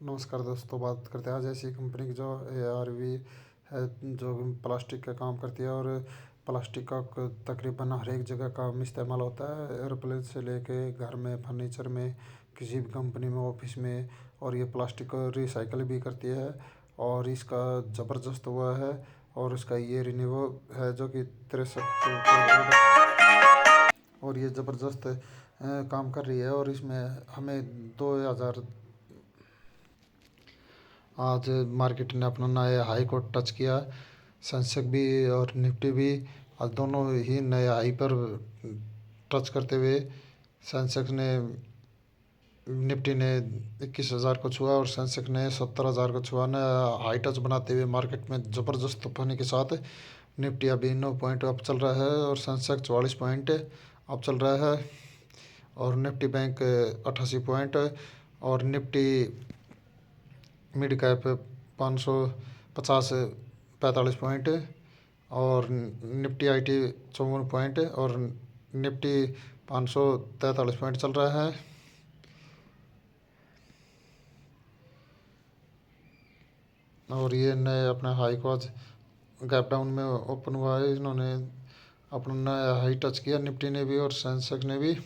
नमस्कार दोस्तों, बात करते हैं आज ऐसी कंपनी की जो ARV है, जो प्लास्टिक का काम करती है। और प्लास्टिक का तकरीबन हर एक जगह काम इस्तेमाल होता है, एयरप्लेन से लेके घर में, फर्नीचर में, किसी भी कंपनी में, ऑफिस में। और ये प्लास्टिक को रिसाइकल भी करती है और इसका ज़बरदस्त हुआ है। और इसका ये रिन्यूएबल है जो कि 63 और ये ज़बरदस्त काम कर रही है। और इसमें हमें 2000 आज मार्केट ने अपना नया हाई को टच किया। सेंसेक्स भी और निफ्टी भी आज दोनों ही नए हाई पर टच करते हुए सेंसेक्स ने निफ्टी ने 21,000 को छुआ और सेंसेक्स ने 70,000 को छुआ। नया हाई टच बनाते हुए मार्केट में ज़बरदस्त तूफानी के साथ निफ्टी अभी 9 पॉइंट अप चल रहा है और सेंसेक्स 44 पॉइंट अप चल रहा है। और निफ्टी बैंक 88 पॉइंट और निफ्टी मिड कैप 550 45 पॉइंट और निफ्टी आईटी 54 पॉइंट और निफ्टी 543 पॉइंट चल रहा है। और ये नए अपने हाई को आज गैप डाउन में ओपन हुआ है। इन्होंने अपना नया हाई टच किया, निफ्टी ने भी और सेंसेक्स ने भी।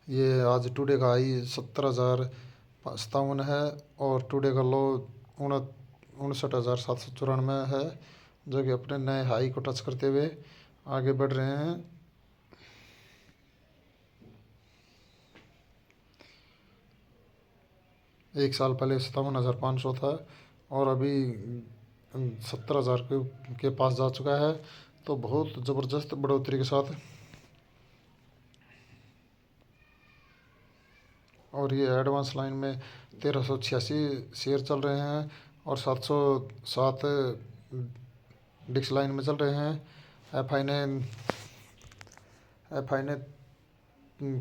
ये आज टुडे का हाई 70,057 है और टुडे का लो 59,794 है, जो कि अपने नए हाई को टच करते हुए आगे बढ़ रहे हैं। एक साल पहले 57,500 था और अभी 70,000 के पास जा चुका है। तो बहुत ज़बरदस्त बढ़ोतरी के साथ। और ये एडवांस लाइन में 1386 शेयर चल रहे हैं और 707 डिक्स लाइन में चल रहे हैं। एफ आई ने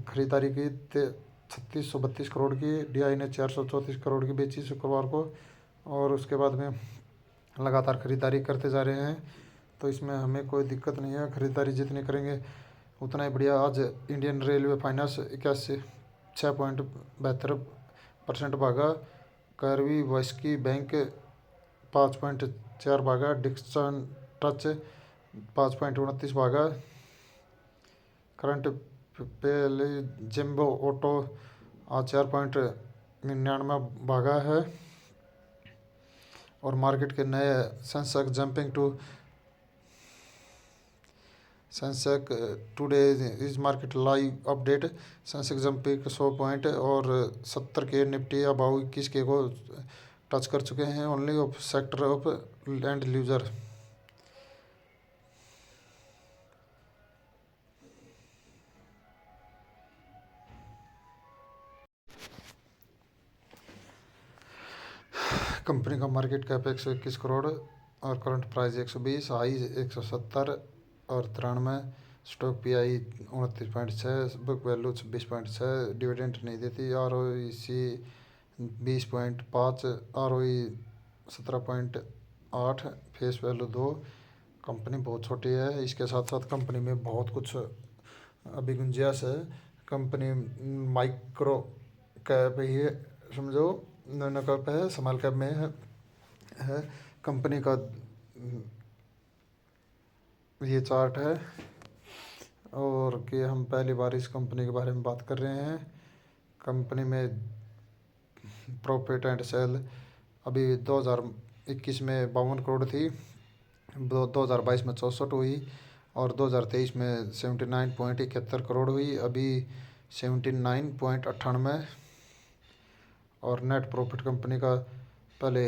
खरीदारी की 3632 करोड़ की। DI ने 434 करोड़ की बेची शुक्रवार को और उसके बाद में लगातार खरीदारी करते जा रहे हैं। तो इसमें हमें कोई दिक्कत नहीं है, खरीदारी जितनी करेंगे उतना ही बढ़िया। आज इंडियन रेलवे फाइनेंस 6.72% भागा। करवी वास्की बैंक 5.4 भागा। डिक्सन टच 5.29 भागा। करंट पे जिम्बो ऑटो आज 4.99 भागा है। और मार्केट के नए Sensex today is market live update. Sensex jumping 100 point और 70 के निफ्टी अबाउ 21 के को टच कर चुके हैं। Only of sector of land leisure. Company का मार्केट कैप 121 करोड़ और करंट प्राइस 120, हाई 170 और 93। Stock PI 29.6, book value 26.6। Dividend नहीं देती। ROIC 20.5, ROE 17.8, face value 2। Company बहुत छोटी है, इसके साथ साथ कंपनी में बहुत कुछ अभी गुंजाइश है। कंपनी माइक्रो कैप ही है, समझो नैनो कैप है, स्मॉल कैप में है कंपनी का। ये चार्ट है और कि हम पहली बार इस कंपनी के बारे में बात कर रहे हैं। कंपनी में प्रॉफिट एंड सेल अभी 2021 में 52 करोड़ थी, 2022 में 64 हुई और 2023 में 79.71 करोड़ हुई, अभी 79.98। और नेट प्रॉफिट कंपनी का पहले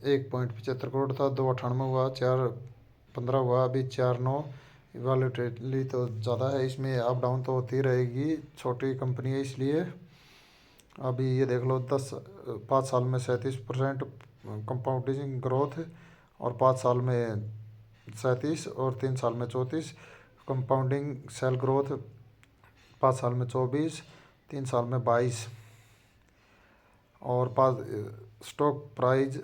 1.75 करोड़ था, 298 हुआ, 415 हुआ, अभी 49। वॉलेटिलिटी तो ज़्यादा है, इसमें अप डाउन तो होती रहेगी, छोटी कंपनी है इसलिए। अभी ये देख लो 5 साल में 37% कंपाउंडिंग ग्रोथ और 5 साल में 37 और 3 साल में 34। कंपाउंडिंग सेल ग्रोथ 5 साल में 24, 3 साल में 22। और 5 स्टॉक प्राइस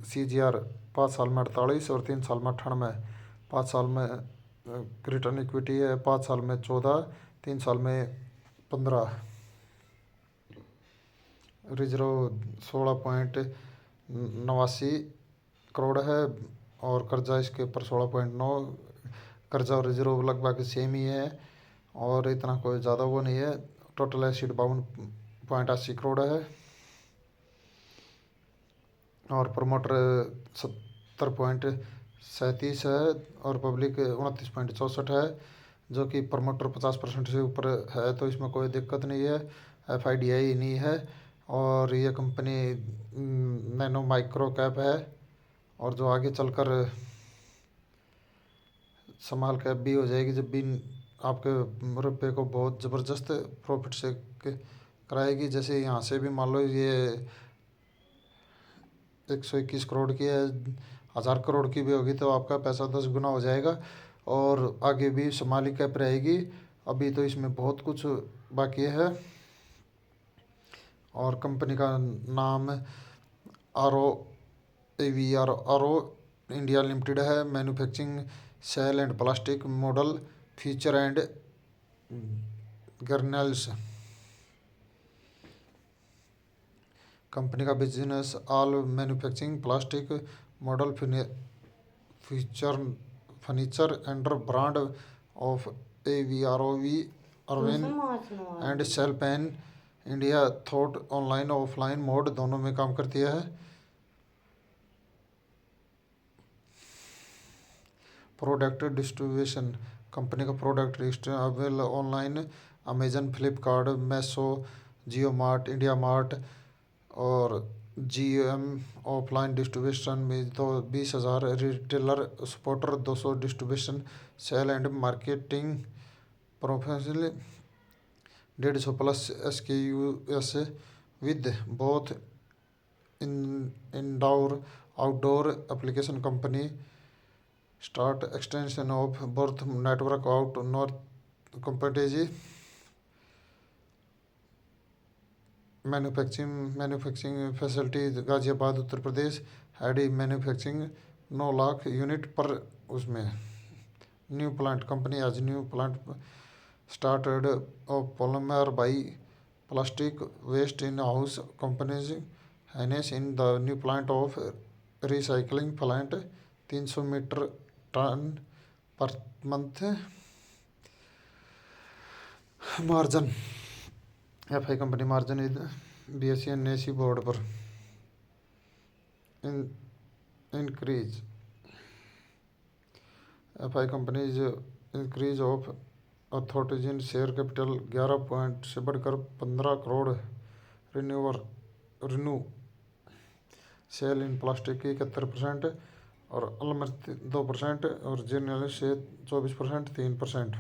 CGR 5 साल में 48 और 3 साल में 98। 5 साल में रिटर्न इक्विटी है 5 साल में 14, 3 साल में 15। रिजर्व 16.89 करोड़ है और कर्जा इसके ऊपर 16.9। कर्जा और रिजर्व लगभग सेम ही है और इतना कोई ज़्यादा वो नहीं है। टोटल एसिड 52.80 करोड़ है और प्रमोटर 70.37 है और पब्लिक 29.64 है, जो कि प्रमोटर 50% से ऊपर है तो इसमें कोई दिक्कत नहीं है। FIDI नहीं है और ये कंपनी नैनो माइक्रो कैप है और जो आगे चलकर स्मॉल कैप भी हो जाएगी जब भी आपके रुपये को बहुत ज़बरदस्त प्रॉफिट से कराएगी। जैसे यहाँ से भी मान लो ये 121 करोड़ की है, 1000 करोड़ की भी होगी तो आपका पैसा 10 गुना हो जाएगा और आगे भी स्मॉल कैप रहेगी। अभी तो इसमें बहुत कुछ बाकी है और कंपनी का नाम RO इंडिया लिमिटेड है। Manufacturing sale and plastic model feature and गर्नेल्स। कंपनी का business all manufacturing plastic model furniture under brand of AVROV Arvind and sale pan India through online offline mode दोनों में काम करती है। Product distribution. कंपनी का product available online Amazon, Flipkart, Meesho, Jio Mart, India Mart और GM। Offline distribution में तो 20,000 retailer supporter, 200 distribution sale and marketing professional, 150+ SKUs with both indoor outdoor application. Company start extension of birth network out north कंपेटेजी manufacturing facility Ghaziabad Uttar Pradesh. हैडी manufacturing 9 lakh unit पर उसमें। New plant company as new plant started of polymer by plastic waste in house companies हैनेस in the new plant of recycling plant 300 meter ton per month. Margin FI company margin is BSE and NSE board पर increase. FI company increase of authorities in share capital 11 point से बढ़कर 15 crore. Renew sale in plastic की 71% और अलमर 2% और general से 24%, 3%।